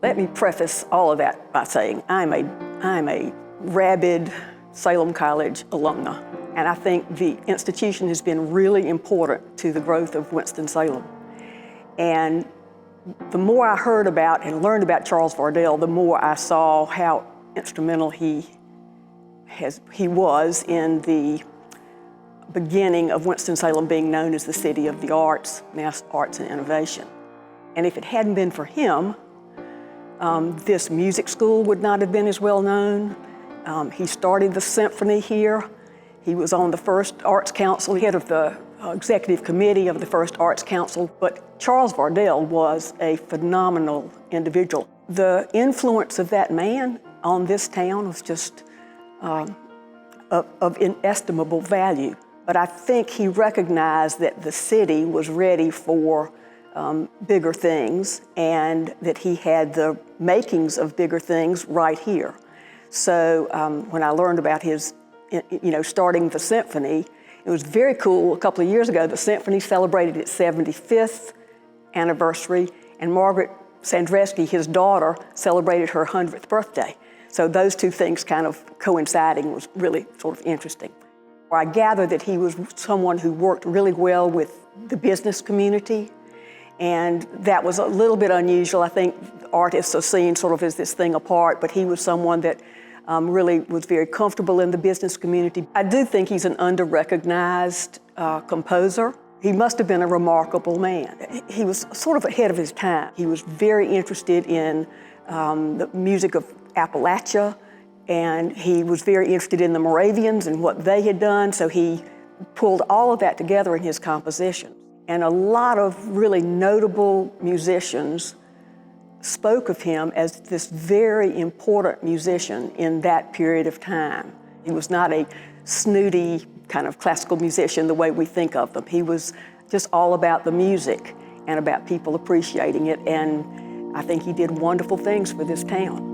Let me preface all of that by saying I'm a rabid Salem College alumna, and I think the institution has been really important to the growth of Winston-Salem. And the more I heard about and learned about Charles Vardell, the more I saw how instrumental he was in the beginning of Winston-Salem being known as the city of the arts, mass arts and innovation. And if it hadn't been for him, this music school would not have been as well known. He started the symphony here. He was on the first Arts Council, head of the executive committee of the first Arts Council. But Charles Vardell was a phenomenal individual. The influence of that man on this town was just of inestimable value. But I think he recognized that the city was ready for bigger things, and that he had the makings of bigger things right here. So when I learned about his, starting the symphony, it was very cool. A couple of years ago, the symphony celebrated its 75th anniversary, and Margaret Sandreski, his daughter, celebrated her 100th birthday. So those two things kind of coinciding was really sort of interesting. I gather that he was someone who worked really well with the business community, and that was a little bit unusual. I think artists are seen sort of as this thing apart, but he was someone that really was very comfortable in the business community. I do think he's an under-recognized composer. He must have been a remarkable man. He was sort of ahead of his time. He was very interested in the music of Appalachia, and he was very interested in the Moravians and what they had done, so he pulled all of that together in his compositions. And a lot of really notable musicians spoke of him as this very important musician in that period of time. He was not a snooty kind of classical musician the way we think of them. He was just all about the music and about people appreciating it, and I think he did wonderful things for this town.